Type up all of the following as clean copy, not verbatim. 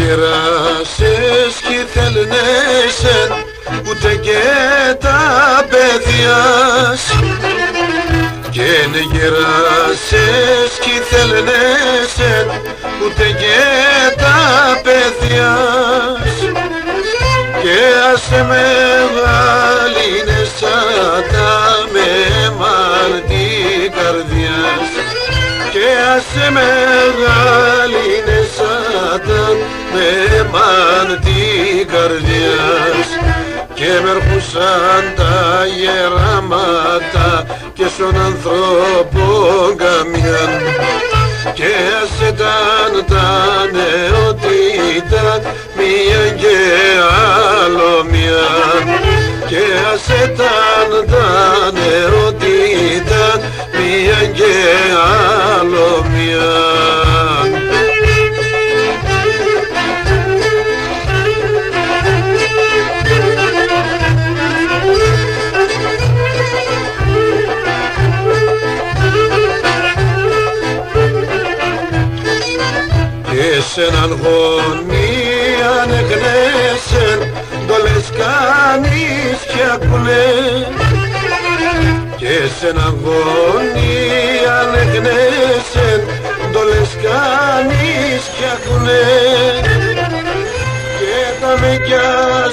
γεράσεις κι θέλνεσαι ούτε και τα παιδιά και να γεράσεις κι θέλνεσαι ούτε και τα παιδιά και ας μεγάλινες σαν τα μεμάν την καρδιά και ας μεγάλινες σαν τα μεμάν την καρδιά και με έρχουσαν τα γεράματα και στον άνθρωπο καμιάν και ας ήταν τα νεότητα μία και άλλο μία και ας ήταν τα νεότητα μία και άλλο μία. Και σ' έναν γονεί αν εγνέσαι το λες κανείς κι ακούνε και σ' έναν γονεί αν εγνέσαι το λες κανείς κι ακούνε και τα μεκιά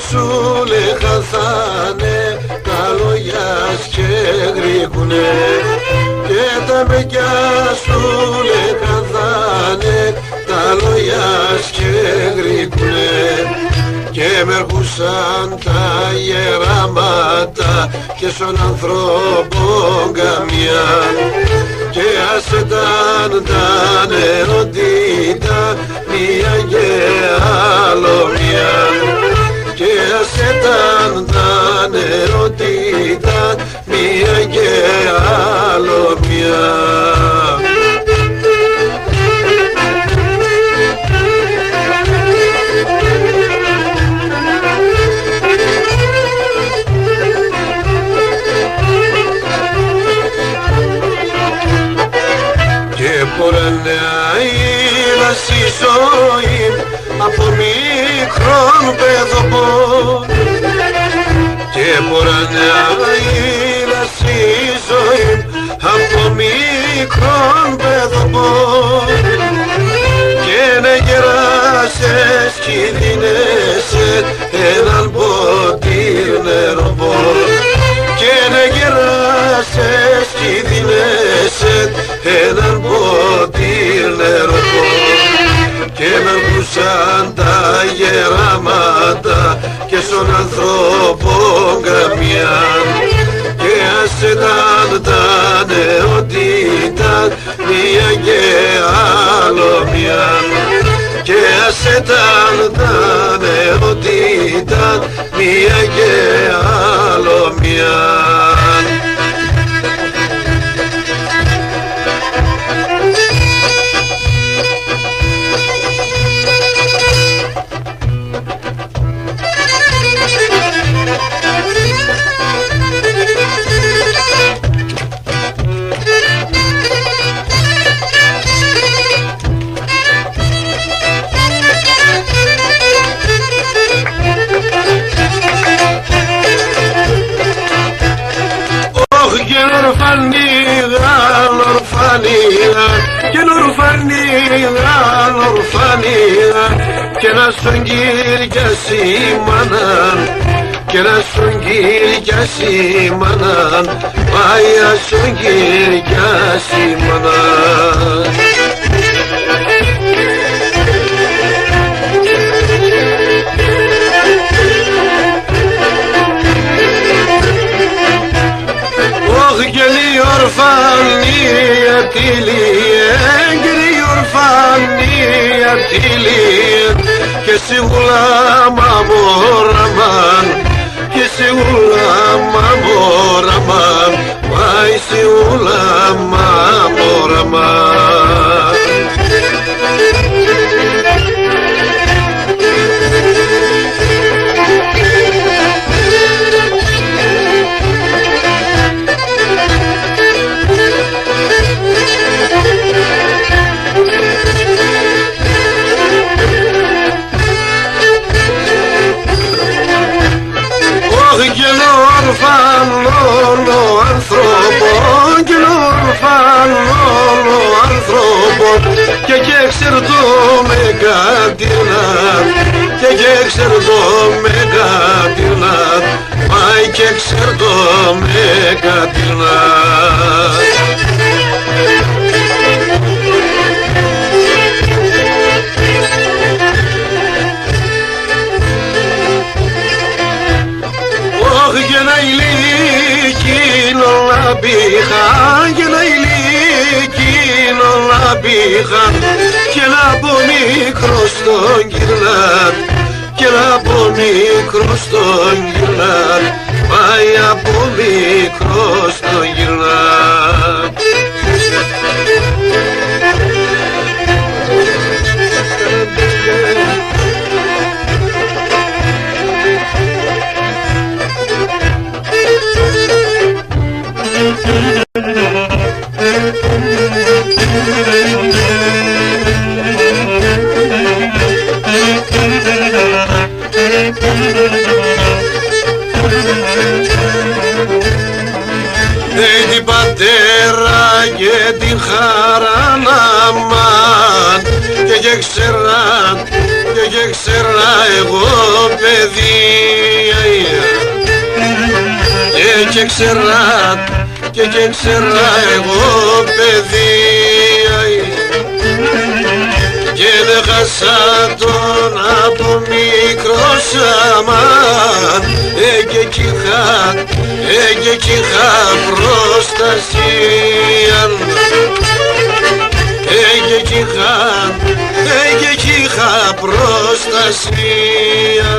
σου λεχαθάνε τα λόγια και γρήγουνε και τα μεκιά σου λεχαθάνε τα λόγια και γρήγουνε και με έρχουσαν τα γεράματα και στον άνθρωπο καμιά και ας ήταν τα νεότητα μία και άλλο μία και ας ήταν τα νεότητα μία και άλλο μία. Ποραναήλας η ζωή από μικρόν παιδοπό και ποραναήλας η ζωή από μικρόν παιδοπό και να γεράσες κι δίνεσαι έναν ποτήρ νεροπό και να γεράσες κι δίνεσαι έναν ποτήρ νεροπό και με έρχουσαν τα γεράματα και στον ανθρώπο καμιάν και ας ήταν τα νεότητα μία και άλλο μία και ας ήταν τα νεότητα μία και άλλο μία. Και να στον Κυριασί μαναν και να στον Κυριασί μαναν πάει στον Κυριασί μαναν. Όχι και η ορφανή ατήλιε και σίγουρα μαμόραμαν και σίγουρα μαμόραμαν πάει σίγουρα μαμόραμαν. ξέρτο με κατήρνατ, και ξέρτο με κατήρνατ, πάει και ξέρτο με κατήρνατ. Όχι και να ηλίκινο να πήχαν, και να ηλίκινο να πήχαν, και να πω μικρός τον γυρνάτ, και να πω μικρός τον γυρνάτ, πάει από μικρός τον γυρνάτ. Την πατέρα και την χαρά να μαν, και ξέρα εγώ παιδί, και ξέρα εγώ παιδί, και δεν χάσα τον από μικρός αμάν, και εκεί είχα προστασία, και εκεί είχα προστασία.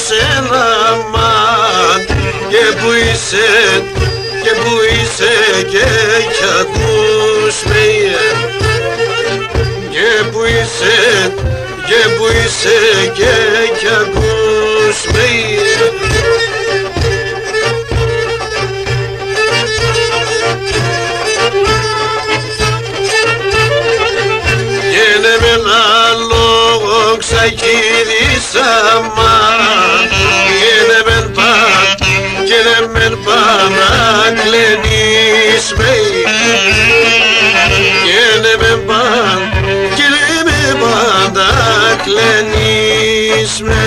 Σένα μαν, και που είσαι και κι ακούς με, και που είσαι και κι ακούς με. Γίνε με ένα λόγο ξακύρισα μαν, γίνε μεν πάντα κλαίνεις με, γίνε μεν πάντα κλαίνεις με.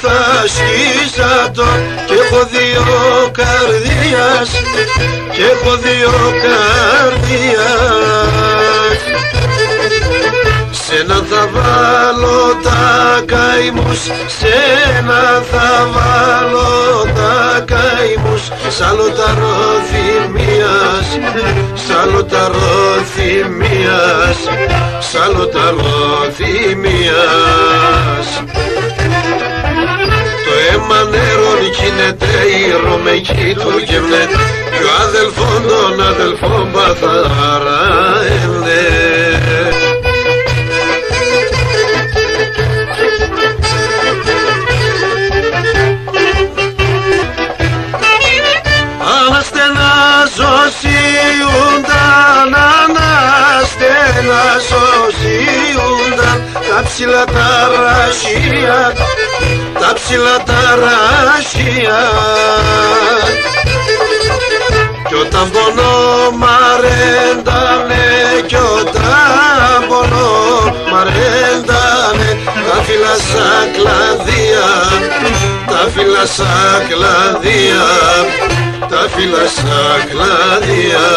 Θα σκίσα το, κι έχω δύο καρδίας, κι έχω δύο καρδίας. Σένα θα βάλω τα καημούς, σένα θα βάλω τα καημούς, σ' άλλο τα ροθυμίας, σ' άλλο τα ροθυμίας, σ' άλλο τα ροθυμίας. Το αίμα νερόν γίνεται ήρω με κοίτουργευνε, κι ο αδελφόν τον αδελφόν παθαραεύνε. Αναστεναζωσιούνταν, αναστεναζωσιούνταν τα ψηλά τα ρασιά, τα ψηλά τα ρασιά. Κι όταν πονώ μ' αρέντανε, κι όταν πονώ μ' αρέντανε, τα φύλλα σαν κλαδία, τα φύλλα σαν κλαδία, τα φύλλα σαν κλαδία.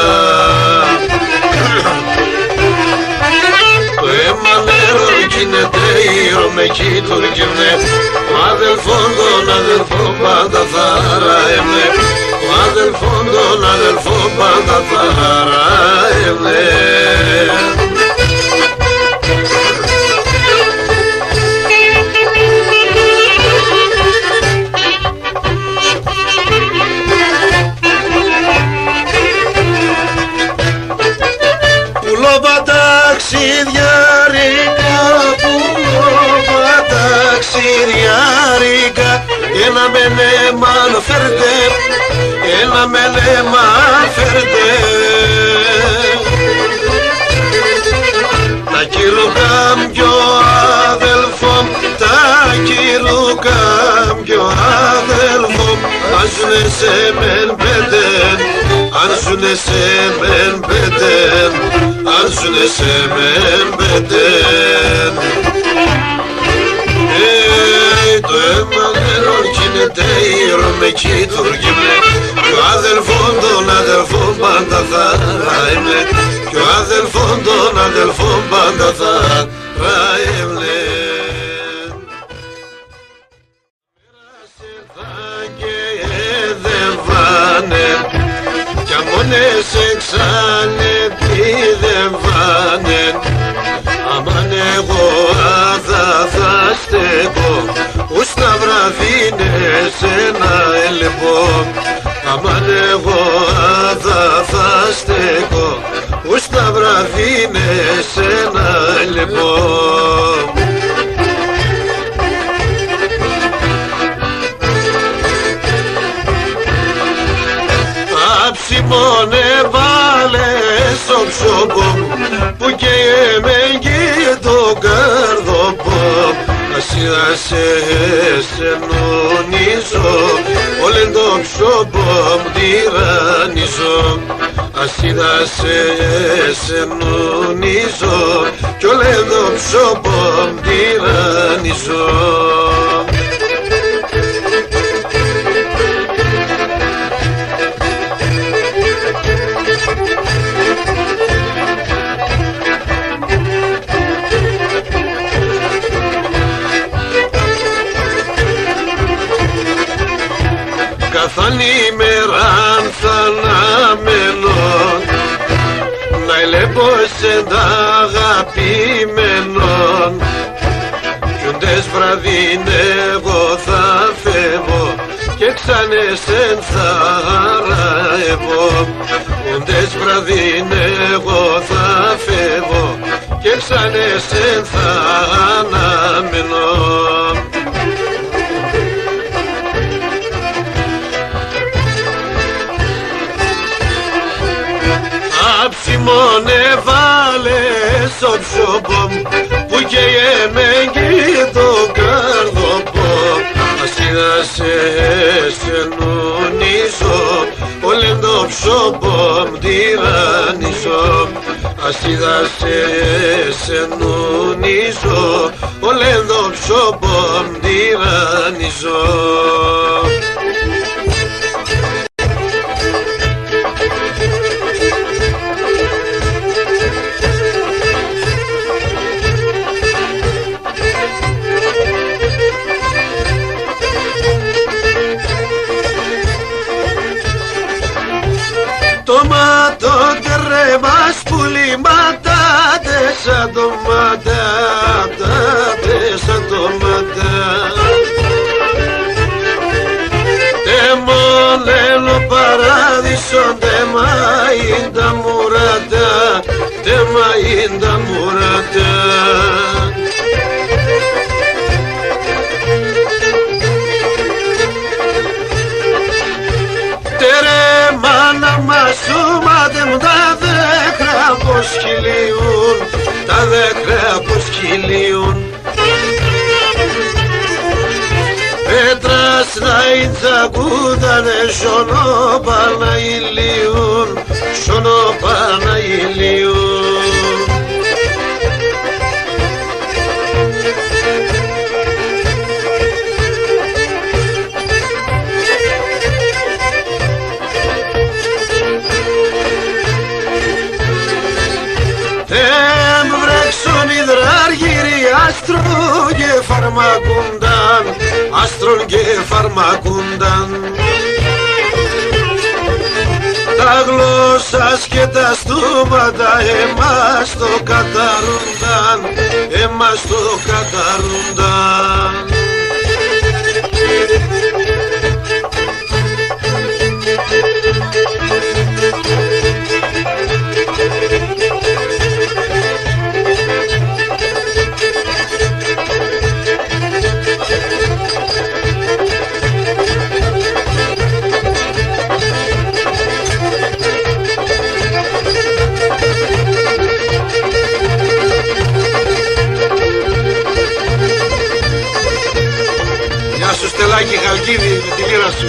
Το αίμα νερό γίνεται ήρω με κοίτουργευνε, ο αδελφόν τον αδελφό πάντα θα ραεύνε, ο αδελφόν τον αδελφό πάντα θα χαράευε. Ένα μελέμα φέρτε, ένα μελέμα φέρτε. Τα κυρουκάμπιο αδελφό, τα κυρουκάμπιο αδελφό, αν ζουνε σε μεν πέντε, αν ζουνε σε μεν πέντε, αν ζουνε σε μεν πέντε. Το αίμα νερό γίνεται ήρμε κι τουργήμαι, κι ο αδελφόν τον αδελφόν πάντα θα ράιμνε, κι ο αδελφόν τον αδελφόν πάντα θα ράιμνε. Πέρασε θα και εδεβάνε, κι αμόνες εξάνε πηδεβάνε, αμάν εγώ θα στέκω, ους τα βραδίνες ένα ελπό. Αμάν εγώ θα στέκω, ους τα βραδίνες ένα ελπό. Αψιμώνε βάλε στο ψωμό που και εμέγει το καρδοπό. Ασίδα σε νονίζω, όλεν το ψωμό μου τυραννίζω. Ασίδα σε νονίζω, κι όλεν το ψωμό μου τυραννίζω. Καθάν ημεράν θα αναμένω, να ελέγχω σε τα αγαπημένον, κι ούντες βραδύν εγώ θα φεύγω και ξανεσεν θα χαραεύω. Ούντες βραδύν εγώ θα φεύγω και ξανεσεν θα αναμένω. Αψιμώνε βάλε στο ψωμό που και εμέγει το καρδοπό. Ασίδα σε νονίζω, όλεν το ψωμό μου τυραννίζω. Ασίδα σε νονίζω, όλεν το ψωμό μου τυραννίζω. Τωμάτο μας πουλί ματάτε σαν τωμάτα, σαν τωμάτα. Τεμόλελο παράδεισο, τέμα είναι τα μουράτα, τέμα είναι τα μουράτα. Τερε μάνα μας σώματε μου τα δέκρα πως κυλίουν, τα δέκρα πως κυλίουν. Πέτρας να ιτζακούδανε σώνο Παναγιλίουν, σώνο Παναγιλίουν. Άστρον και φαρμακούνταν, άστρον και φαρμακούνταν. τα γλώσσας και τα στούματα εμάς το καταρούνταν, εμάς το καταρούνταν. Στελάκι Χαλκίδη με τη γύρα σου.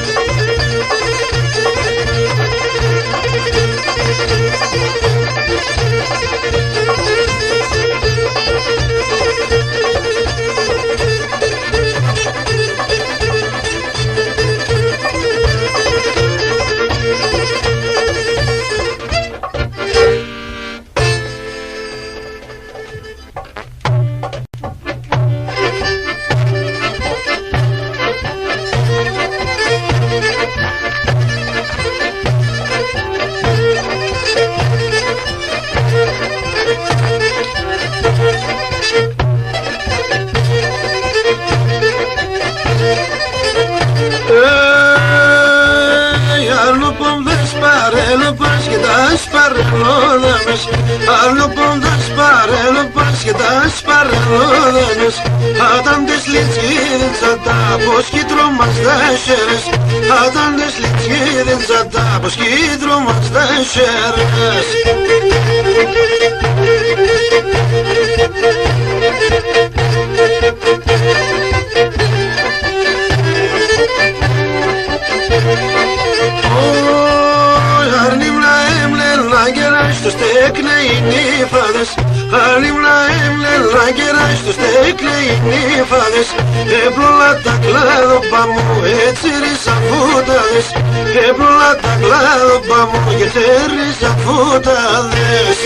Adandes litzgiden zata, boskidro mazdaşeres. Adandes litzgiden zata, boskidro mazdaşeres. Arnim laem lel agerash to stekne inifades. Arnim laem lel agerash to stekne inifades. Eblola taklado pamu etziris afutades. Eblola taklado pamu etziris afutades.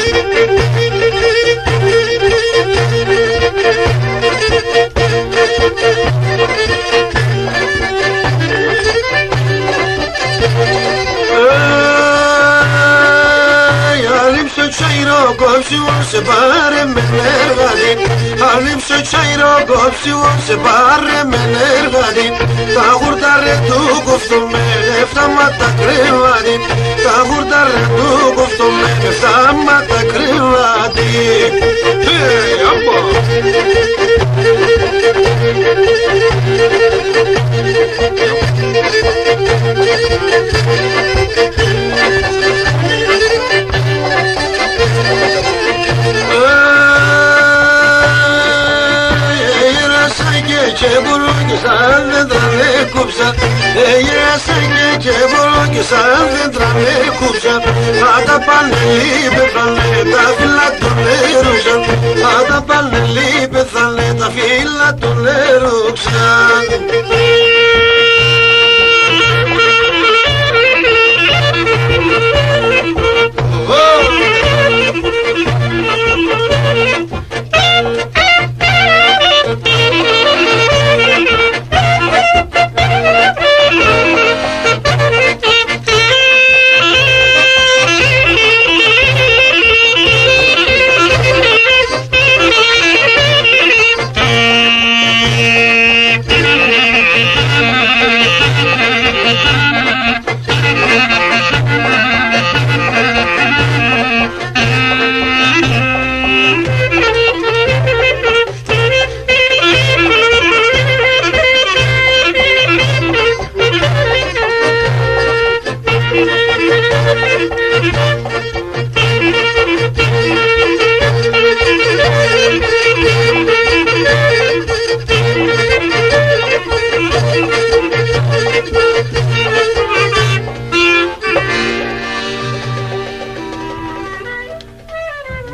Chairo gopsi se pare menergadi. Alim se chairo gopsi se pare menergadi. Ta hurdare tu guftume eftamata krevadi. Ta hurdare tu guftume eftamata krevadi. Hey, appa.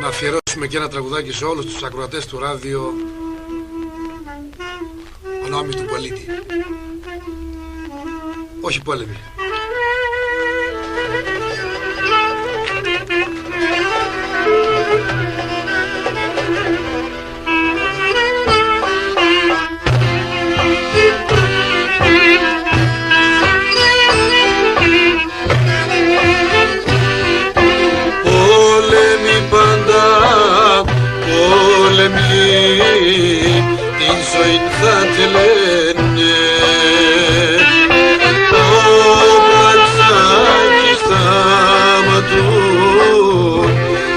Να αφιερώσουμε και ένα τραγουδάκι σε όλους τους ακροατές του ράδιο Ονόμι του πολίτη. Όχι πόλεμοι. την ζωή θα τη λένε. Το πλαξάκι σταματούν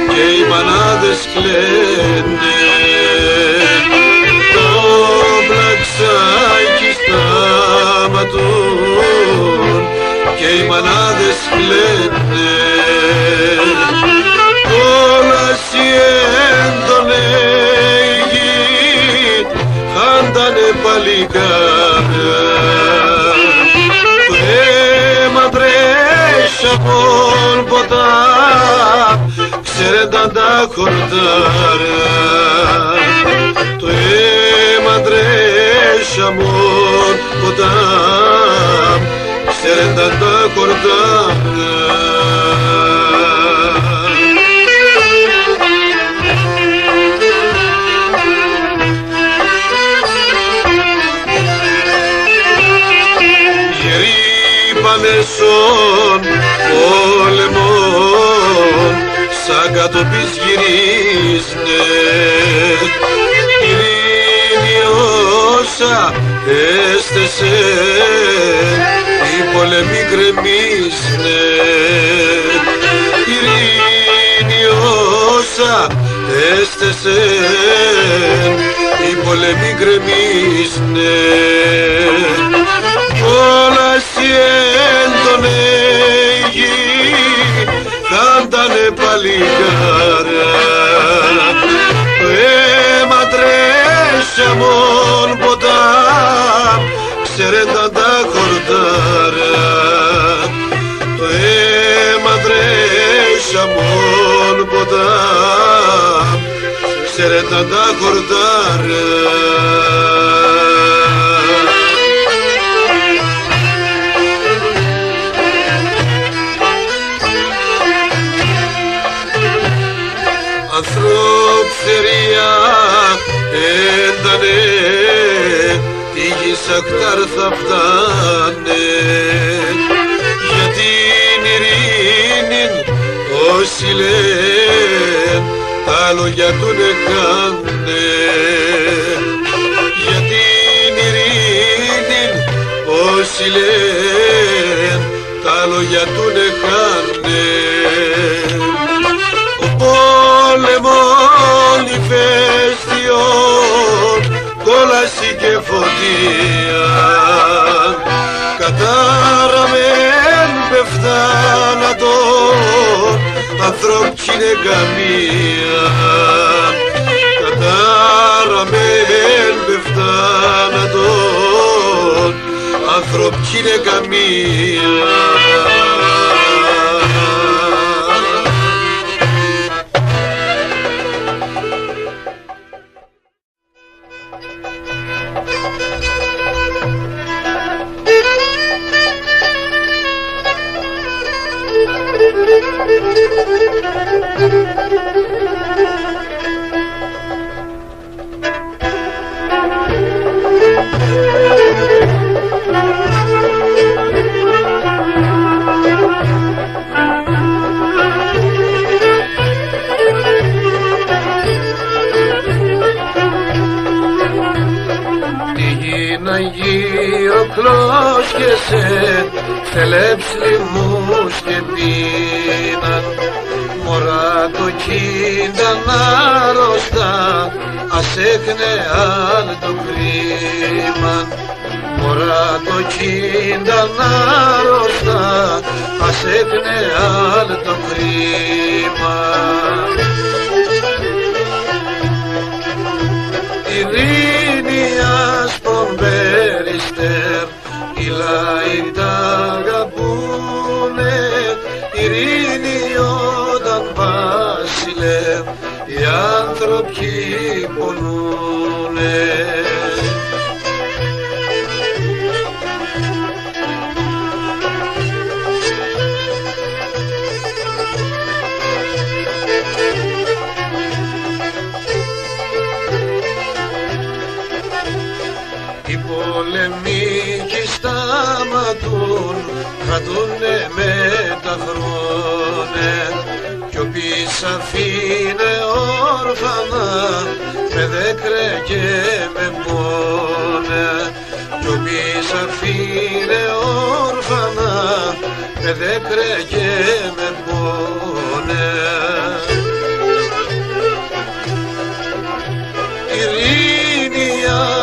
και οι μανάδες κλαίνε. Το πλαξάκι σταματούν και οι μανάδες κλαίνε. Κόλαση έντονεγη χάντανε παλικάρια. Το αίμα μπρέσα πον ποτά ξέρενταν τα χορτάρια. Το αίμα μπρέσα πον ποτά ξέρενταν τα χορτάρια. Πανεσόν πόλεμον σαν κατοπής γυρίσνε. Ειρήνη όσα έστεσε οι πολεμοί γκρεμίσνε. Ειρήνη όσα έστεσε οι πολεμοί γκρεμίσνε. Κόλαση έντονεγη χάντανε παλικάρια. Το αίμα τρέσα μον ποτά ξέρενταν τα χορτάρια. Το αίμα τρέσα μον ποτά ξέρενταν τα χορτάρια. Ανθρώπθερία έντανε τη γη σακτάρ θα φτάνε. Για την ειρήνη όσοι λένε τα λόγια του νεκάνε. Για την ειρήνη όσοι λένε τα λόγια του νεκάνε. Πόλεμον ηφαίστειον, κόλαση και φωτία. Κατάραμεν πεφθάνατον, ανθρώπινε καμία. Κατάραμεν πεφθάνατον, ανθρώπινε καμία. Κλώσκεσαι, θελέψ λοιμούς και πίναν. Μωρά το κίνταν άρρωστα, ας έκνε άλλ το κρίμαν. Μωρά το κίνταν άρρωστα, ας έκνε άλλ το κρίμαν. Ειρήνη άσπρον περιστέρ, οι λαοί τα αγαπούνε. Ειρήνη όταν βασιλεύ, οι άνθρωποι πονούνε. Οι πολεμοί κι σταματούν, χατούνε με τα χρόνια. Κι ο μπις αφήνε όρφανα, με δέκρε και με πόνε. Κι μπις αφήνε όρφανα, με δέκρε και με πόνε. Ειρήνη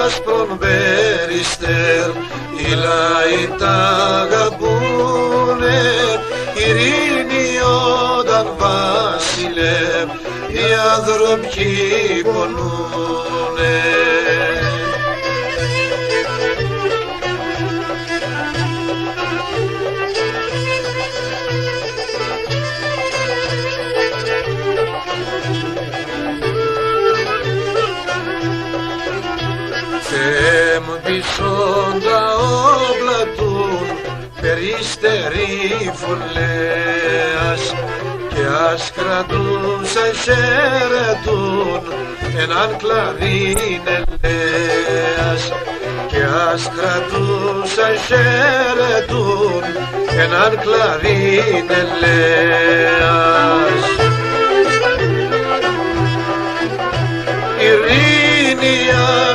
άσπρον περιστέρ, οι λαοί τα αγαπούνε. Ειρήνη όταν βασιλεύ, οι άνθρωποι πονούνε. Θεέ μου πισών τα όπλα τουν, περιστερή φουλέας, και ας κρατούσαν χαιρετούν έναν κλαρί ελέας. Και ας κρατούσαν χαιρετούν έναν κλαρί ελέας. Ειρήνη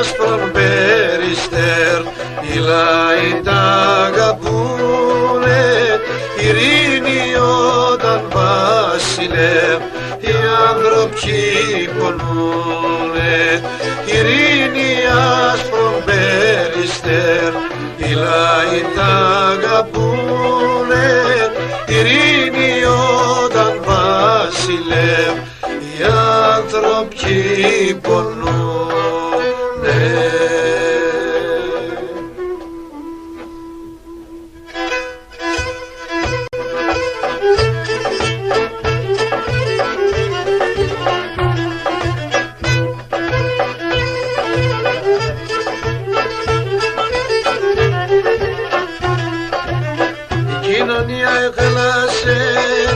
άσπρον περιστέρ, οι λαοί τα αγαπούνε. Ειρήνη όταν βασιλεύ, οι άνθρωποι πονούνε. Ειρήνη άσπρον περιστέρ, οι λαοί τα αγαπούνε. Ειρήνη όταν βασιλεύ, οι άνθρωποι πονούνε.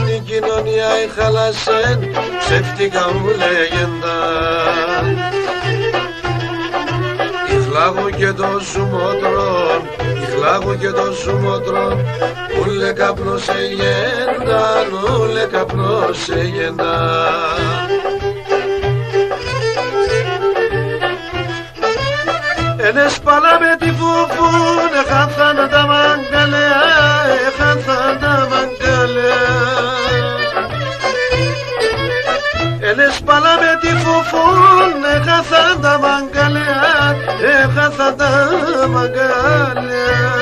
Η κοινωνία έχαλασεν, ψεύτικα μου λέγεντα. Ιχλάγω και το ζουμότρον, ιχλάγω και το ζουμότρον, ούλε καπνός εγένταν, ούλε καπνός εγένταν. Ενες παλά με τη φουφούν, έχανθαν τα μαγκαλέα, έχανθαν τα μαγκαλέα. Ενες παλά με τη φουφούν, έχανθαν τα μαγκαλέα, έχανθαν τα μαγκαλέα.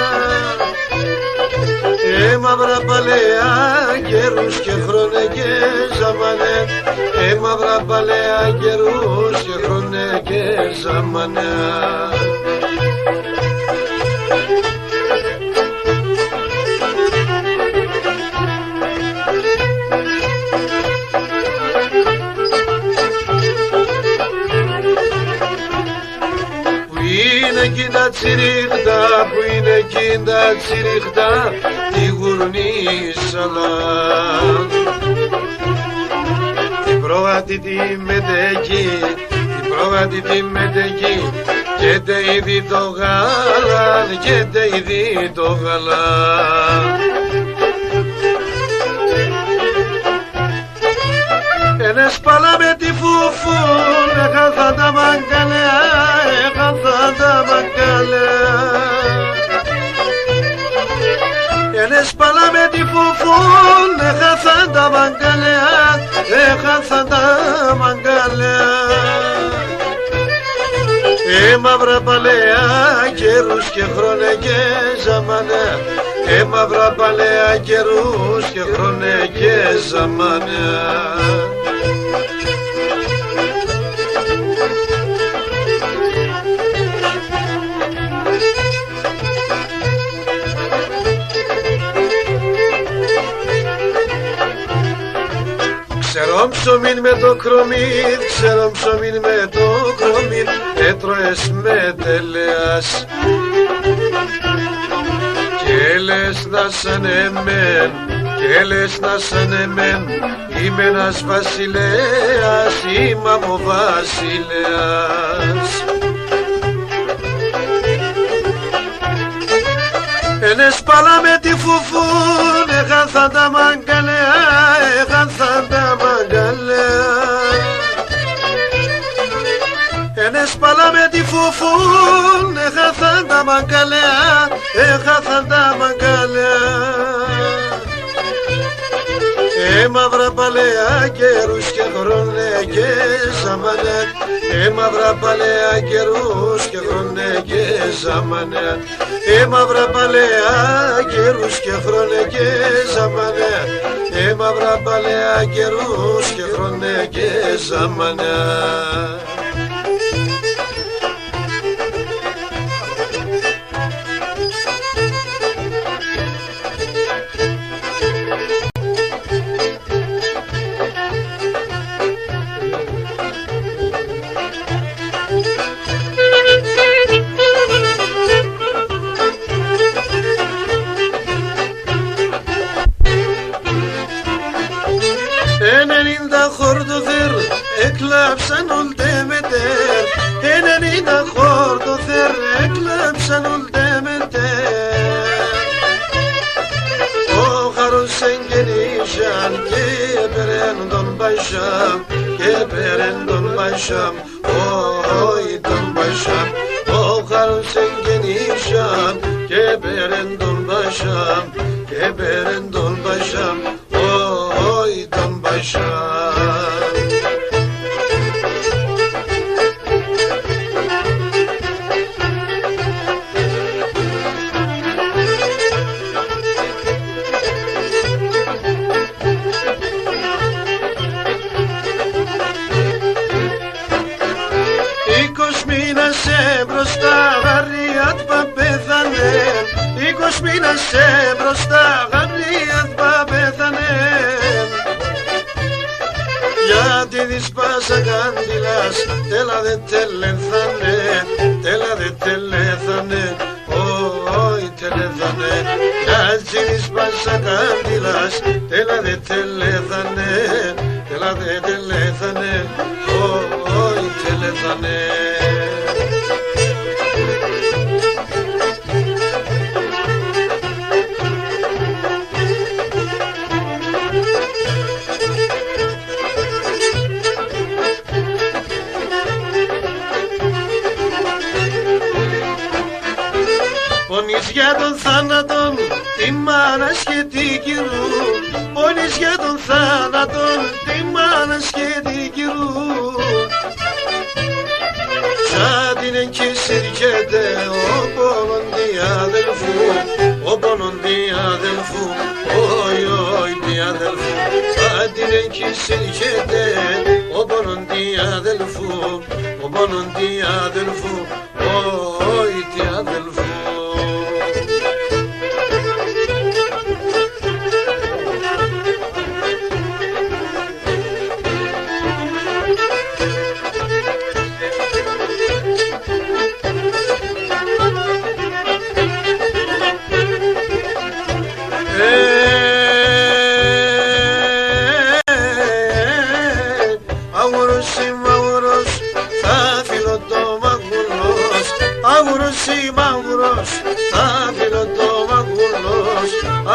Μαύρα παλαιά καιρούς και χρόνε και ζαμανέ. Μαύρα παλαιά καιρούς και χρόνε και ζαμανέ. Εκεί τα τσιριχτά, που είναι εκεί τα τσιριχτά, τη γουρνίσαλα. Την πρόβατη τη μετεκή, την πρόβατη τη μετεκή, και τε ήδη το γάλα, και τε ήδη το γάλα. Ενες παλά με τη φουφούν, έχαθα τα μαγκαλέα, έχαθα τα μαγκαλέα. Ενες παλά με τη φουφούν, έχαθα τα μαγκαλέα, έχαθα τα μαγκαλέα. Μαύρα παλαιά καιρούς και χρόνε και ζαμανέ. Μαύρα παλαιά καιρούς και χρόνε και ζαμανέ. Ξέρω ψωμίν με το κρομίν, ξέρω ψωμίν με το κρομίν, έτρωες με τελεάς. Και λες να σαν εμέν, και λες να σαν εμέν, είμαι ένας βασιλέας, είμαι ο βασιλέας. Ενες παλά με τη φουφούν, έχανθαν τα μαγκαλέα, έχανθαν τα μαγκαλέα. Ενέσπαλα με τη φουφούν, έχαθαν τα μαγκαλιά, έχαθαν τα μαγκαλιά. Μαύρα παλαιά καιρούς και χρόνε και ζαμανέ. Μαύρα παλαιά καιρούς και χρόνε και ζαμανέ. Μαύρα παλαιά καιρούς και χρόνε και ζαμανέ. Μαύρα παλαιά καιρούς και χρόνε και ζαμανέ. Έκλαψαν ούλτε μετέρ, 90 χόρτο θερ, έκλαψαν ούλτε μετέρ. Ο χαρούς εγγενήσαν και πέραν τον Παϊσάμ, και πέραν τον Παϊσάμ, όχι τον Παϊσάμ. Ο χαρούς εγγενήσαν και πέραν τον Παϊσάμ, και πέραν τον Παϊσάμ, όχι τον Παϊσάμ. Μείνασε μπροστά γαμπλίατ πα πέθανε. Γιατί δεις πάσα κάντιλας, τέλα δε τελεθάνε, τέλα δε τελεθάνε, όχι τελεθάνε. Γιατί δεις πάσα κάντιλας, τέλα δε τελεθάνε, τέλα δε τελεθάνε, όχι τελεθάνε. Πονείς για τον θάνατον, τη μάνας και την κυρού. Πονείς για τον θάνατον, τη μάνας και την κυρού. Σαν την εγκυσιρκέται ο πόνον διαδελφού, ο πόνον διαδελφού, όι όι διαδελφού. Σαν την εγκυσιρκέται ο πόνον διαδελφού, ο πόνον διαδελφού, όι διαδελφού.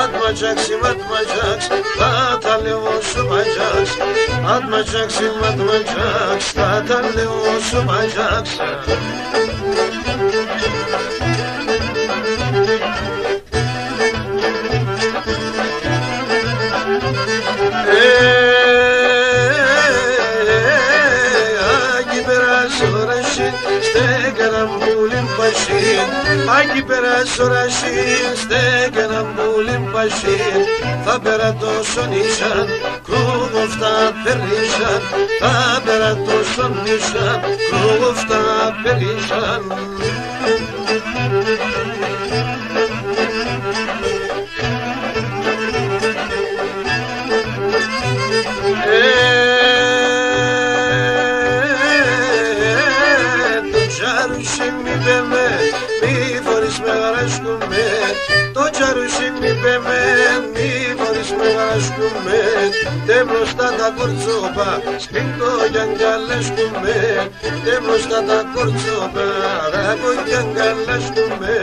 Atmayacaksın, atmayacaksın, tatalım olsun bacaksın. Atmayacaksın, atmayacaksın, tatalım olsun bacaksın. Άγι περάσει ορασίν, στέκαιναν πουλήν πασίν. Θα περατώσουν ίσαν, κρούγοφτα περίσαν. Θα περατώσουν ίσαν, κρούγοφτα περίσαν. Το τσαρούσιν μη πέμε, μη φορείς με γαρασκούμε. Τε μπροστά τα κορτσόπα, σπίντο κι αγκαλέσκουμε. Τε μπροστά τα κορτσόπα, ράκο κι αγκαλέσκουμε.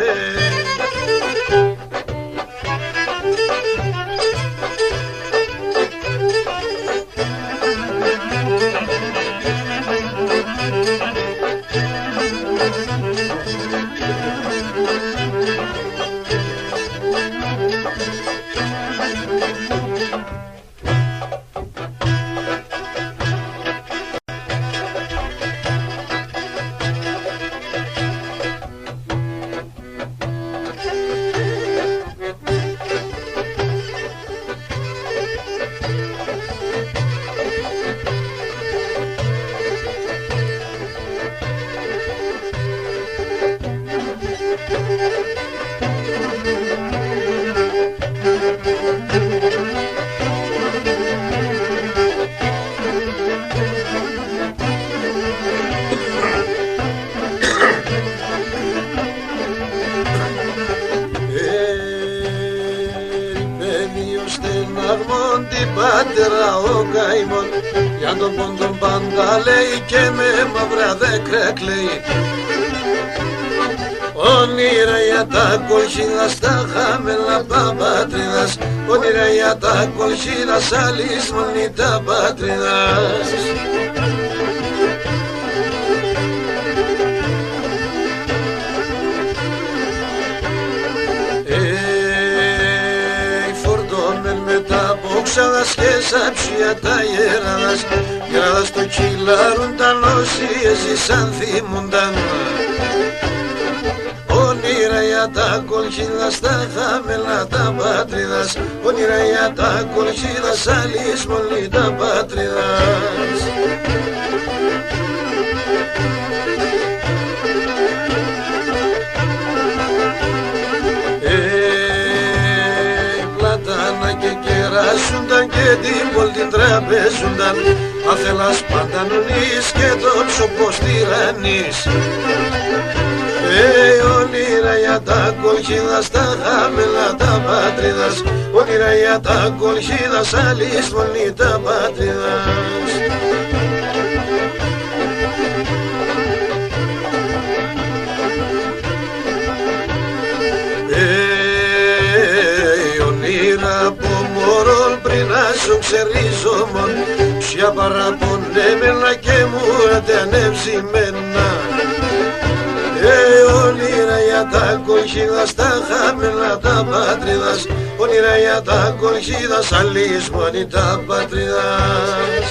τον πόντον πάντα λέει και με μαύρα δέκρα κλαίει. Όνειρα για τα κολχίδα στα χαμελά πατρίδας, όνειρα για τα κολχίδα άλλης μόνη τα πατρίδας. Φορτώνεν με τα μπόξαδας και σαψία τα γέραδας, γράδας το κυλάρουνταν όσοι έζησαν θυμούνταν. Όνειρα για τα κολχίδα στα χαμελά τα πατρίδας, όνειρα για τα κολχίδα άλλης μόνη τα πατρίδας. Πλατάνα και κεράσουνταν και την πόλτην τραπέζουνταν, αθελάς παντανονείς και το ψωπός τυραννής. Όνειρα για τα κολχίδα στα χαμελά τα πατρίδας, όνειρα για τα κολχίδα άλλης μόνη τα πατρίδας. Όνειρα από μωρόν πριν να σου ξερίζομον, ποια παραπονέμενα και μου αντανεύσιμενα. Όνειρα για τα κολχίδα στα χαμελά τα πατρίδας, όνειρα για τα κολχίδα άλλης μόνη τα πατρίδας.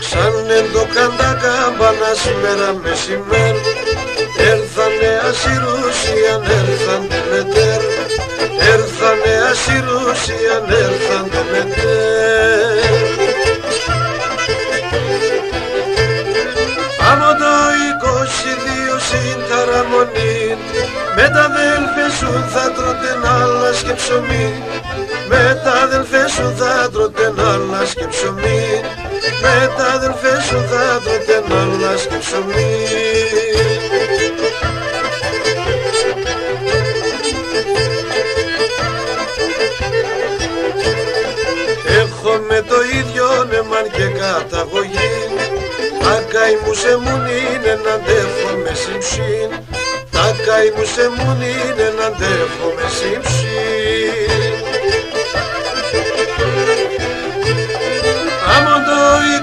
Ξάνεν το καντά καμπάνα σήμερα μεσημέρι, έρθανε ασυρούσιαν, έρθαν τελετέρ, έρθανε ασυρούσιαν, έρθαν τελετέρ. Άνω το 22 συνταραμονή, με τα αδέλφια σου θα τρώτε άλλα και ψωμί, με τα αδέλφια σου θα τρώτε άλλα και ψωμί, με τα αδέλφια σου θα τρώτε άλλα και ψωμί. Έχω με το ίδιο νεμάν και καταγωγή, τα καημού σε μουν είναι να αντέχω με συμψήν, τα καημού σε μουν είναι να αντέχω με συμψήν. Άμον το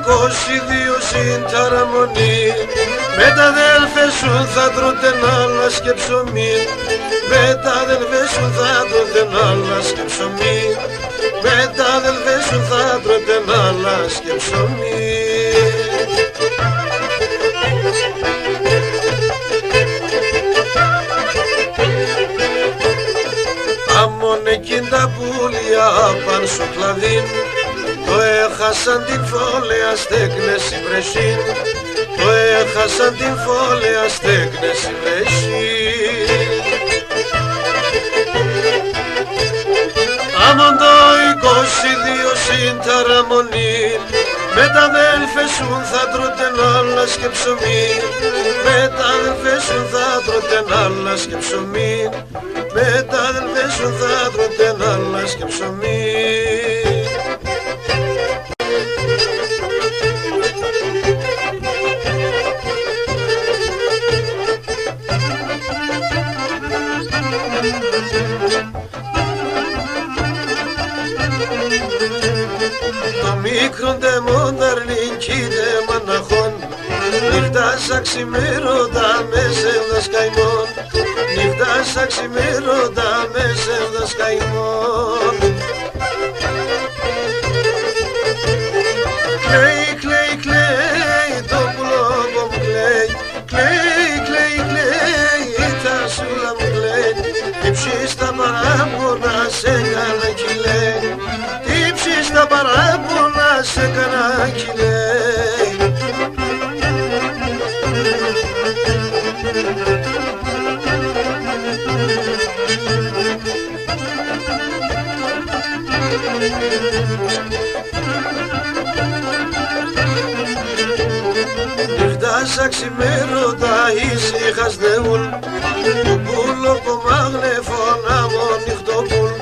22 συνταραμονή, με τα αδέλφια σου θα τρώτε άλλα και ψωμί, με τα αδέλφια σου θα τρώτε άλλα και ψωμί, με τα αδέλφια σου θα τρώτε άλλα και ψωμί. Άμον εκείν τα πουλιά παν στο κλαδίν, το έχασαν την φόλαια στέκνες η βρεσίν, το έχασαν την φόλαια στέκνες η βρεσίν. Άμον το 22 συνταραμονή, με τα αδέλφια σου θα τρώτε άλλα και ψωμί, με τα αδέλφια σου θα τρώτε άλλα και ψωμί, με τα αδέλφια σου θα τρώτε άλλα και ψωμί. Το μικρόν δε μονταρνήν κι δε μαναχών, νύχτα σαν ξημέρωτα με σεύδας καημόν, νύχτα σαν ξημέρωτα με σεύδας καημόν. Κλαίει, κλαίει, κλαίει το πουλόκο μου κλαίει, κλαίει, κλαίει, κλαίει τα σούλα μου κλαίει, τύψεις τα παράπονα σε καλά κι λέει, τύψεις τα παράπονα σε καλά κι λέει. Νύχτα σαν ξημέρωτα ησυχασδεύουν το πουλο που μαγνεφώνα μου νυχτοπούλ,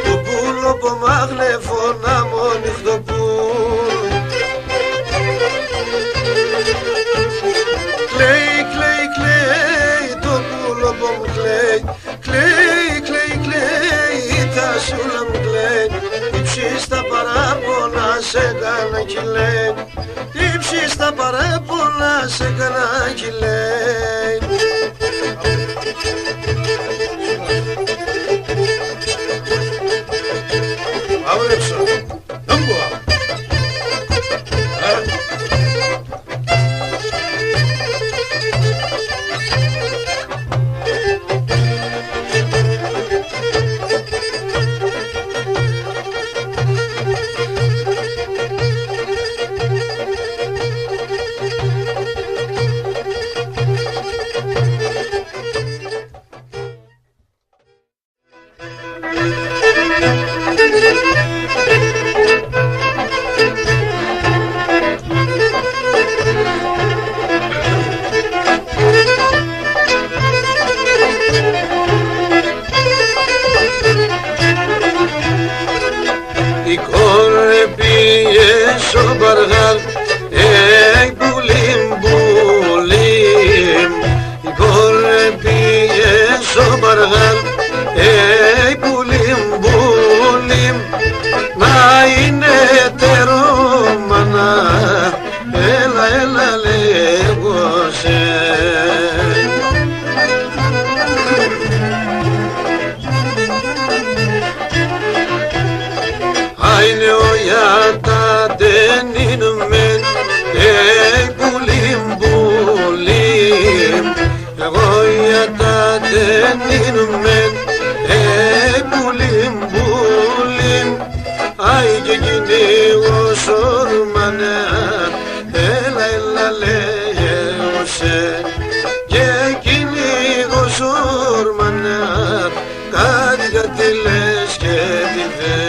το πουλο που μαγνεφώνα μου νυχτοπούλ. Κλαίει, κλαίει, κλαίει το πουλο που μου κλαίει, κλαίει, κλαίει, κλαίει τα σούλα μου κλαίει. Υψί στα παράπονα σε έκανα κι λέει, υψί στα παράπονα σε έκανα κι λέει. Αύλεψα, νόμπουα. Η κόρη πήγε στο μπαργάλ, μπουλίμ, μπουλίμ. Η κόρη πήγε στο μπαργάλ, μπουλίμ, μπουλίμ. Να είναι τερόμανα, έλα, έλα λέγω σε. Άινε ο γιάτα δεν είναι μεν, πουλίμ, πουλίμ. Εγώ γιάτα δεν είναι μεν, πουλίμ, πουλίμ. Άι και κυνήγω σορμανέ, έλα, έλα λέγω σε. Και κυνήγω σορμανέ, κάτι λες και τι θες.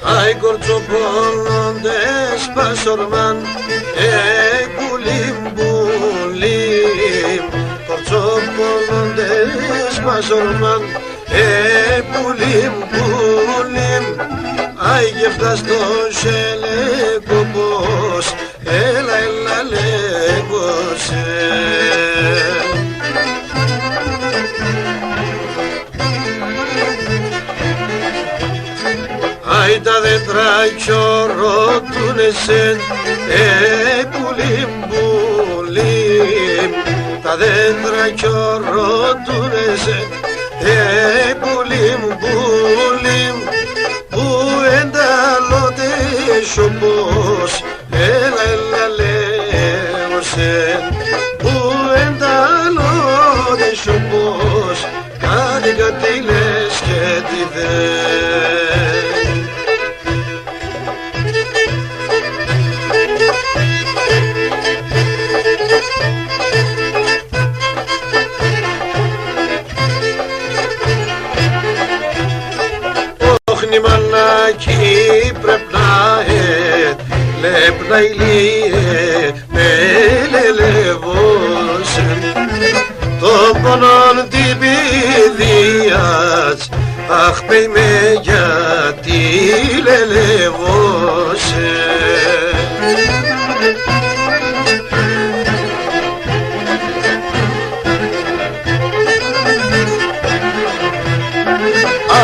Άι κορτσοπώνοντες πασορμάν, πουλίμ, πουλίμ. Κορτσοπώνοντες πασορμάν, πουλίμ, πουλίμ. Άι και φταστός λέγω πως, έλα, έλα λέγω σε. Άι τα δέντρα ρωτούνε σεν, πουλίμ, πουλίμ. Τα δέντρα ρωτούνε σεν, πουλίμ, πουλίμ. Που εντάλλοντες όπως, έλα, έλα λέγω σεν. Που εντάλλοντες όπως, κάτι λες και τι θες. Όχνη μανάκι πρέπει να λέπ να ηλίε με λελεβώσεν τον πονόν την παιδείας, αχ πέι με γιατί λελεβώσεν.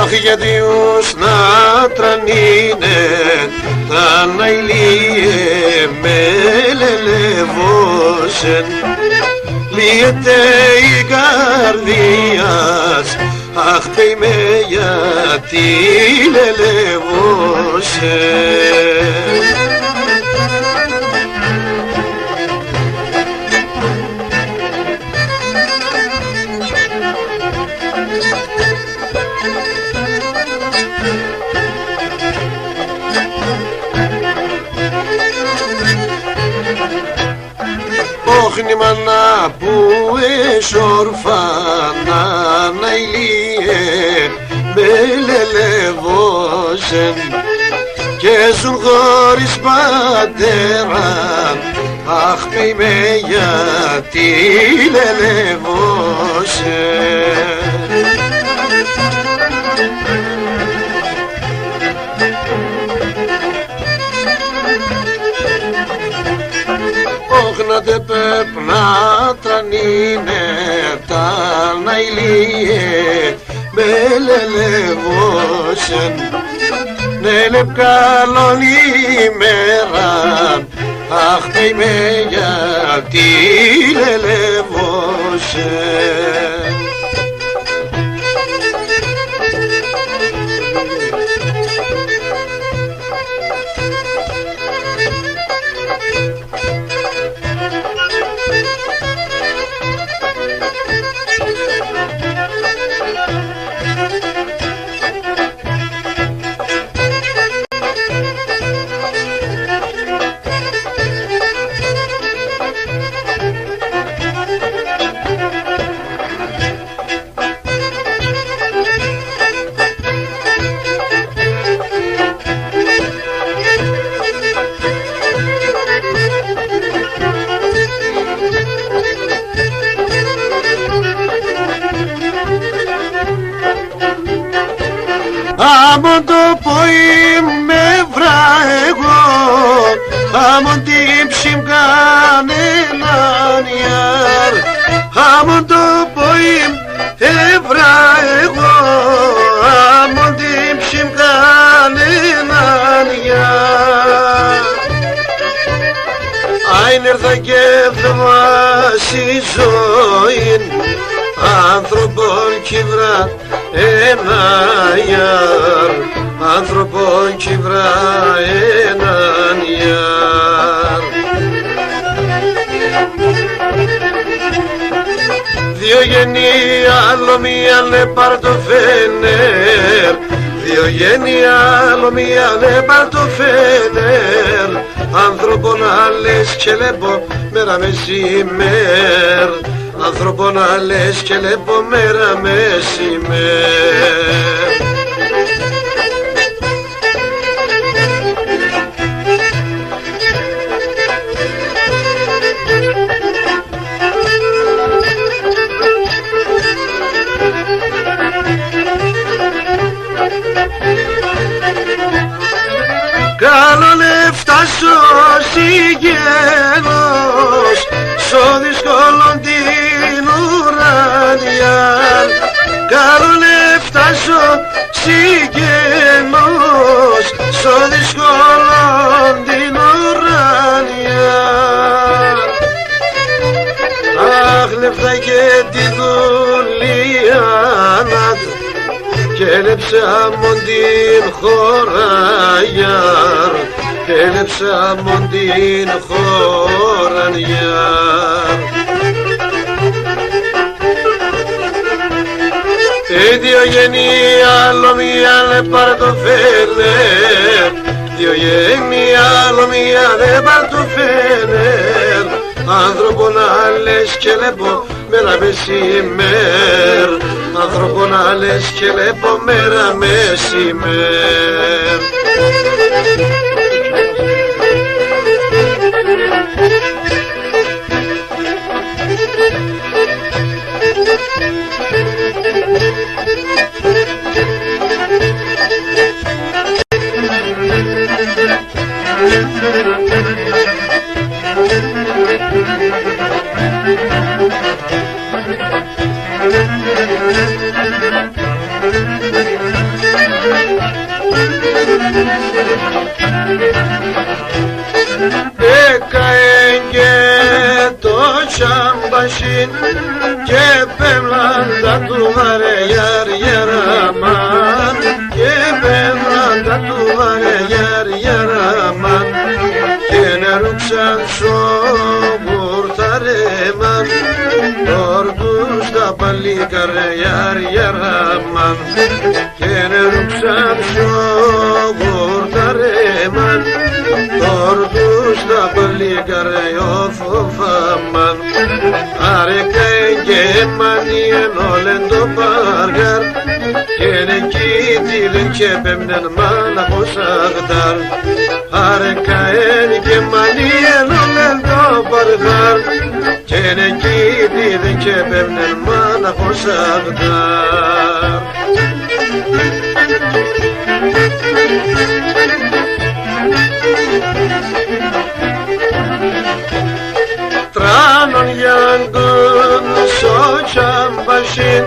Αχ γιατί ως να τρανίνε τα να ηλίε με λελεβώσεν. Λύεται η καρδιάς, αχ πέι με γιατί λελεβώσεν. Όχνη μάνα που εσόρφανα να ηλίε με λελεβώσεν και ζουν χωρίς πατέρα. Αχ, με γιατί λελεβώσεν. Όγνατε πέπνα τρανίνε τα να ηλίε με λελεβώσεν. Ναι λεπκάλων ημέρα. Αχ, με γιατί λελεβώσεν. Άμον το ποήμ με βρά εγώ, άμον την ψημ κανέναν ιάρ. Άμον το ποήμ ευρά εγώ, άμον την ψημ κανέναν ιάρ. Άιν έρθα και θεμάσει ζωήν, άνθρωπον κυβρά ένα ιάρ, άνθρωπον κυβρά έναν ιάρ. Δύο γεννή άλλο μία λε παρτοφένερ, δύο γεννή άλλο μία λε παρτοφένερ. Άνθρωπον άλλες και λέπω μέρα μεσημέρ, άνθρωπον άλλες και λέπω μέρα μεσημέρ. Καλόν έφτασω συγγενός σο δύσκολον την ουρανιά. Καλόν έφτασω συγγενός σο δύσκολον την ουρανιά. Αχ, λεφτά και τη δουλειά και έλεψα μον την χώρα γιάρ, και έλεψα μον την χώρα γιάρ. Δύο γεννή άλλο μία λε παρτοφένερ, δύο γεννή άλλο μία λε παρτοφένερ. Άνθρωπον άλλες και λέπω μέρα μεσημέρ, άνθρωπον άλλες και λέπω μέρα μεσημέρ. Έκαεγγε το τσάμπασιν και πέμλαντα του βαρεγιάρ γεραμάν, και πέμλαντα του βαρεγιάρ γεραμάν, και νερούξαν σο μπουρταρέμαν, όρκους τα παλικαρεγιάρ γεραμάν, και νερούξαν σο μπουρταρέμαν, όρκους στα παλίγαρε όφοφαμαν άρεκα εγγέμανιεν όλεν το πάργαρ και νεκίτηλεν και πέμνεν μάνα ποσαγδάρ άρεκα εγγέμανιεν όλεν το πάργαρ και νεκίτηλεν και πέμνεν μάνα ποσαγδάρ. Τράνον γιάνγκον σότσαν μπασίν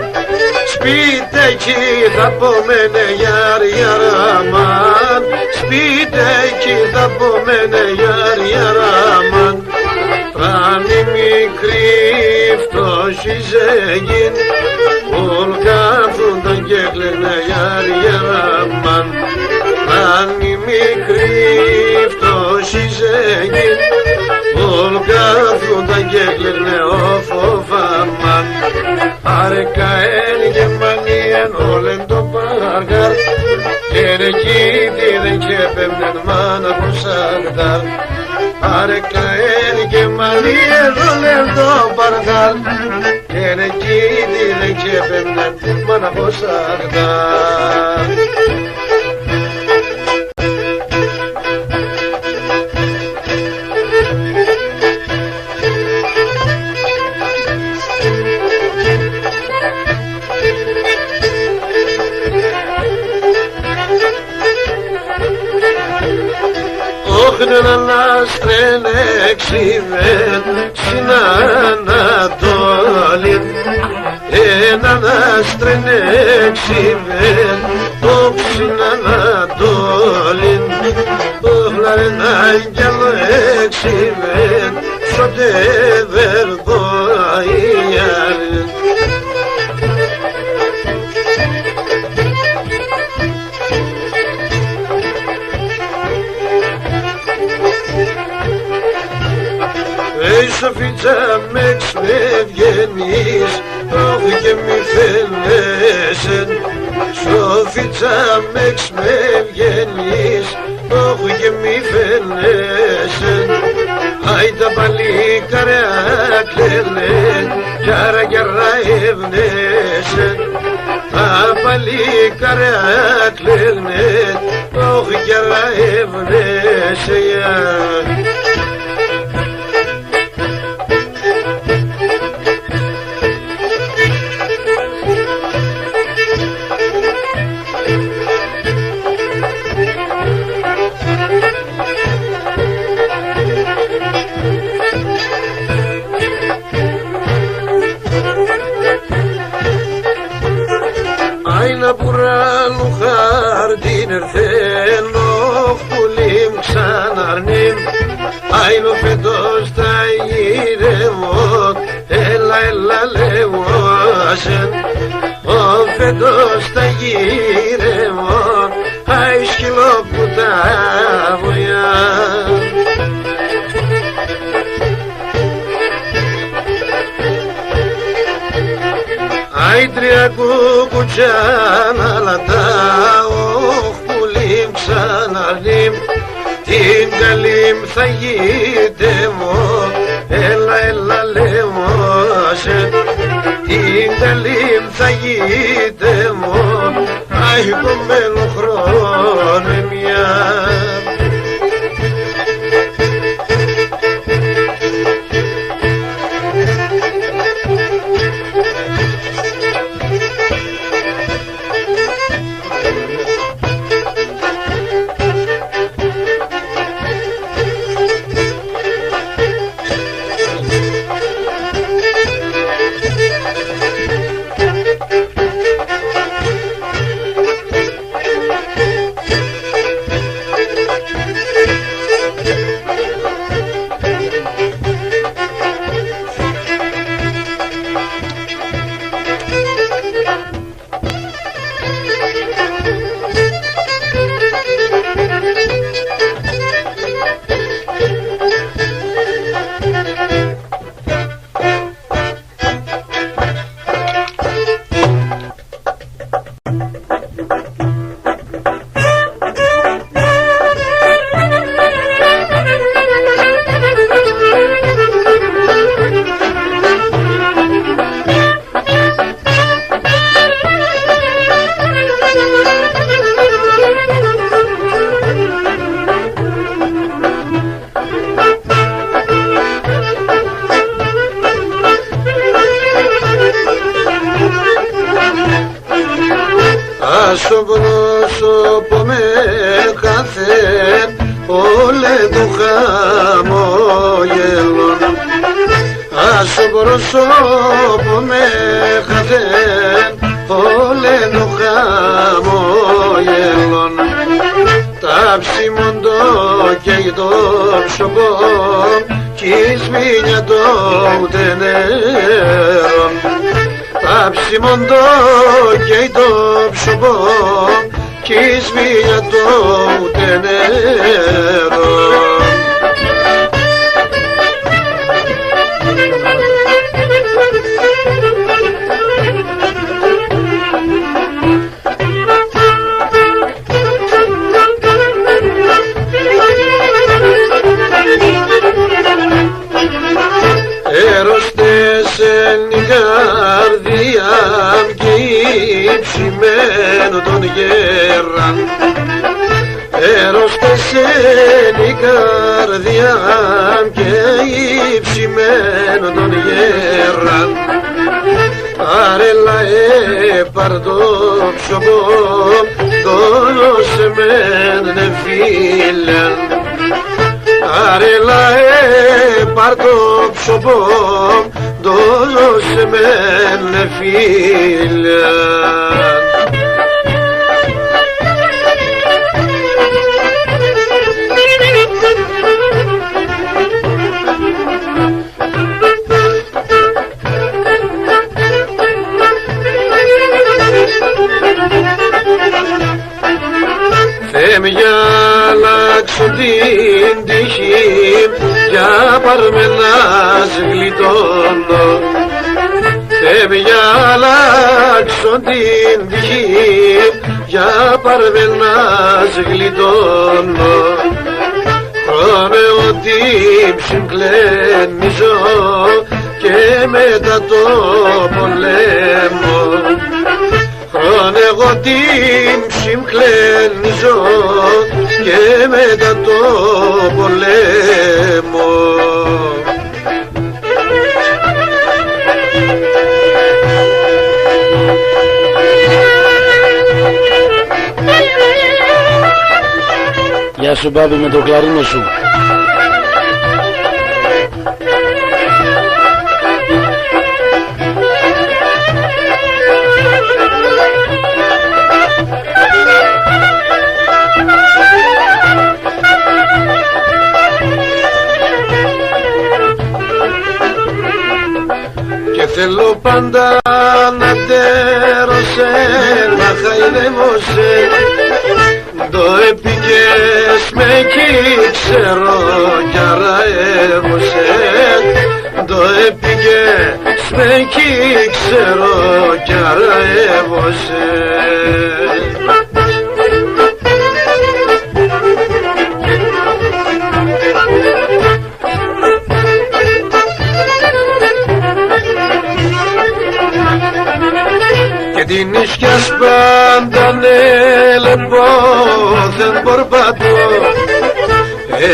σπίτε κι θα πομένε γιάρ γιαραμάν σπίτε κι θα πομένε γιάρ γιαραμάν τράνη μικρή φτώση ζεγίν ουλκάθουνταν και κλαίγνε γιάρ γιαραμάν τράνη μικρή φτώση ζεγίν ουλκάθουνταν και κλαίγνε όφοφαμάν άρεκα εγγεμανίεν όλεν το πάργαρ και νεκίτηλεν και πέμνεν μάνα ποσαγδάρ άρεκα εγγεμανίεν όλεν το πάργαρ και νεκίτηλεν και πέμνεν μάνα ποσαγδάρ. Έναν άστρεν εξηβέν στην Ανατολή έναν άστρεν εξηβέν στην Ανατολή όχλα ένα άγγελο εξηβέν σότε βερδοϊάρεν. Σοφίτσα με βγαίνεις, όχι και μη φαίνεσαι. Σοφίτσα με βγαίνεις, όχι και μη φαίνεσαι. Άι τα παλίκαρια κλαίνε, κι άρα γερά ευνέσαι. Τα παλίκαρια κλαίνε, όχι γερά ευνέσαι. Άινα πουράνου χάρτιν ερθέν όχ πουλίμ ξαναρνίμ άινο φετός τα γυρεύω έλα έλα λέγω ασεν ο φετός τα γυρεύω άι σκυλό που τα βοιά. Άι τρία κουκουτσάν αλατά, όχ πουλίμ ξαναρνίμ, την καλήμ θα γητεύω, έλα έλα λέμωσε, την καλήμ θα γητεύω, άι κομμένο χρόνο μια. στο πρόσωπο με κάθε όλε το χαμόγελο. Στο πρόσωπο με κάθε όλε το χαμόγελο. Τα ψημόντο και το ψωμό κι σμήνια το ούτε νερό. Τα ψημόντο και το ψωμό κι σμήνια το ούτε νερό. Καρδιά και υψημένο τον γέραν. Έρωστεσεν η καρδιά και υψημένο τον γέραν. Άρελα πάρ' το ψωμό, δώσε μένε φίλε. Άρελα πάρ' το ψωμό, δώσε μένε φίλε. Θέμ για αλλάξω την τύχη, για πάρ' με να σ' γλιτώνω. Θέμ για αλλάξω την τύχη, για πάρ' με να σ' γλιτώνω. Χρόνε ότι ψυγκλένιζω και μετά το πολέμο. Χρόνε εγώ την ψυγκλένιζω και μετά το πολέμο. Γεια σου Μπάμπη με το κλαρίνο σου. Και θέλω πάντα να τέρωσε, να χαϊδεύωσε. Το έπικες με κι ξέρω κι αραεύωσε. Το έπικες με κι ξέρω κι αραεύωσε. Και την ίσχυας πάντα νέλεπω, δεν μπορπατώ.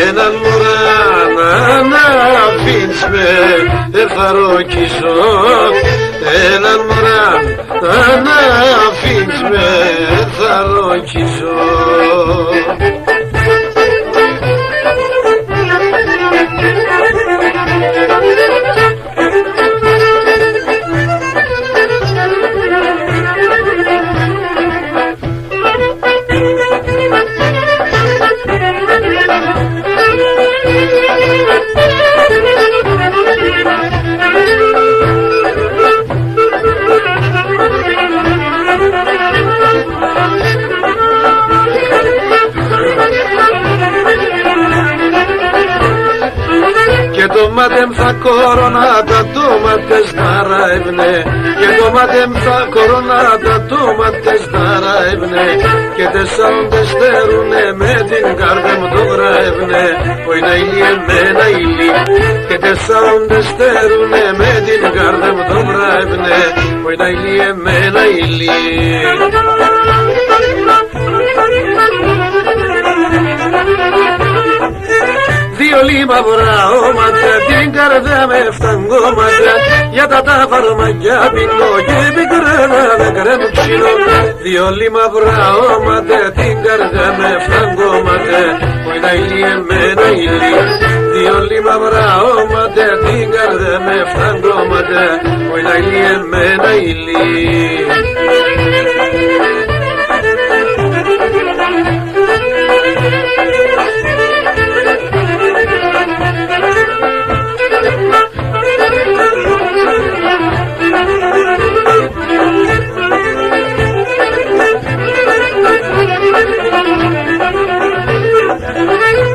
Έναν μωρά να αφήνεις με εθαροκίσω. Έναν μωρά να αφήνεις με εθαροκίσω. Και το μάτεμ θα κορώνα τα τούματες δαραεύνε. Και το μάτεμ θα κορώνα τα τούματες δαραεύνε. Και τεσσάροντες στερούνε με την κάρδια μου το γραεύνε. Όι να ηλί εμένα ηλί. Και τεσσάροντες στερούνε με την κάρδια μου το γραεύνε. Όι να ηλί εμένα ηλί. Δύο λίμαυρα όματα, την καρδιά με φταγκώματα, για τα φαρμακιά πίνω και πικρένα δεν κρέμω ξύλο. Δύο λίμαυρα όματα, την καρδιά με φταγκώματα, που είναι ηλί εμένα ηλί. Δύο λίμαυρα όματα, την καρδιά με φταγκώματα, που είναι ηλί εμένα ηλί.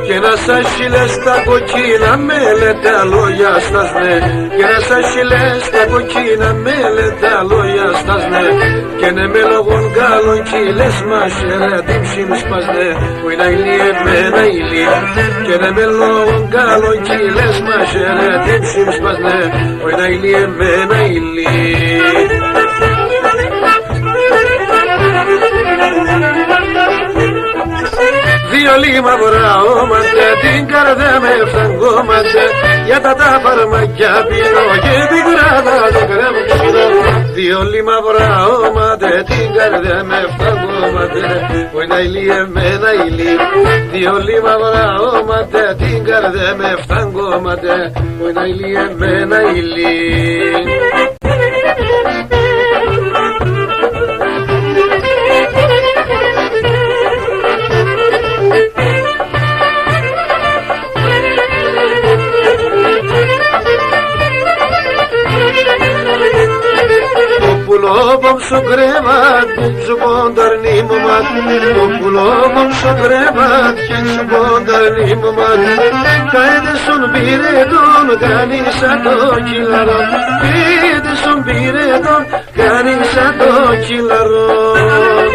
Και να σας χείλες τα κοκκίνα με λέτε λόγια στας ναι. Και να σας χείλες τα κοκκίνα με λέτε λόγια στας ναι. Και ναι με λόγων καλών κύλες μας ερέτην ψήνεις ναι. Που είναι ηλί εμένα ηλί. Και ναι με λόγων καλών κύλες μας ερέτην ψήνεις ναι. Που είναι ηλί εμένα ηλί. Δύο λίμαυρα όματα, την καρδιά με φταγκώματα, για τα φαρμακιά πίνω και πικράτα δεν κρέμω ξύλο. Δύο λίμαυρα όματα, την καρδιά με φταγκώματα, που είναι ηλί εμένα ηλί. Δύο λίμαυρα όματα, την καρδιά με φταγκώματα, που είναι ηλί εμένα ηλί. Pulobom su grevat, su bondar nimumat. Pulobom su grevat, su bondar nimumat. Kayde sun biredon, gani sato kilaron. Kayde sun biredon, gani sato kilaron.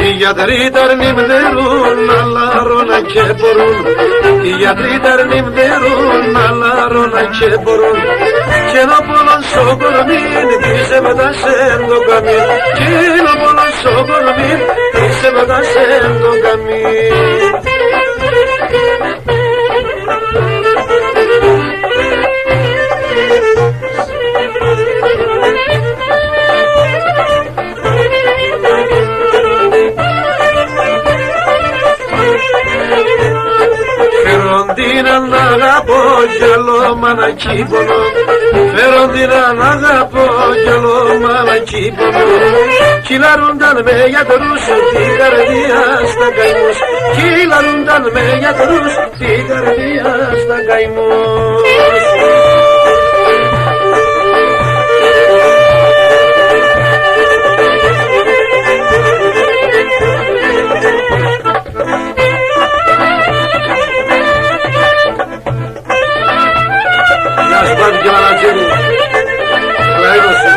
Οι γιατροί ταρνιμδερούν, αλλά ρώνα και μπορούν. Οι γιατροί ταρνιμδερούν, αλλά ρώνα και μπορούν. Και να πολλόν στο κορμήν, πίσε μετά σε το καμίν. Και να πολλόν στο κορμήν, πίσε μετά σε το καμίν. Φεροντίνα να αγαπώ κι άλλο μανακί πονώ. Φεροντίνα να αγαπώ κι άλλο μανακί πονώ. Κυλαρούνταν με γιατρούς την καρδιά στα καημούς. Κυλαρούνταν με γιατρούς την καρδιά στα καημούς. Πάμε και μαλατζέλη. Αλλά είμαστε.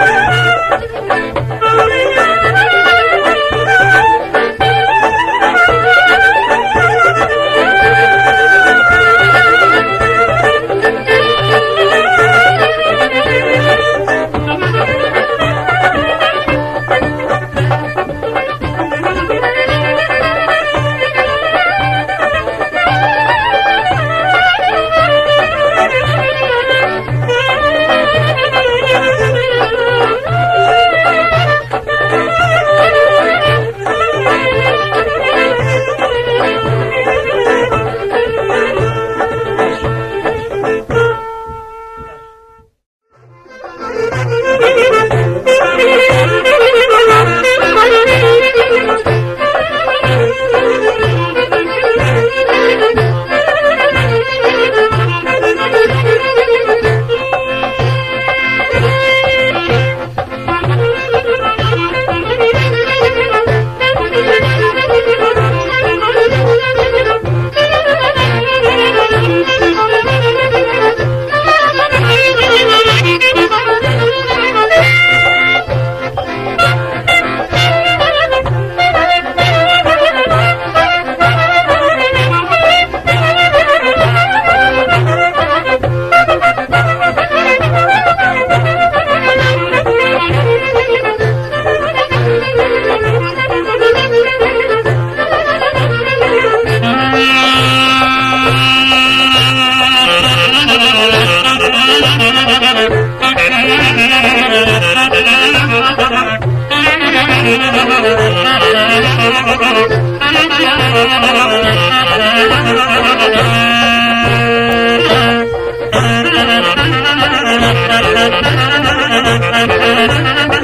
Thank you.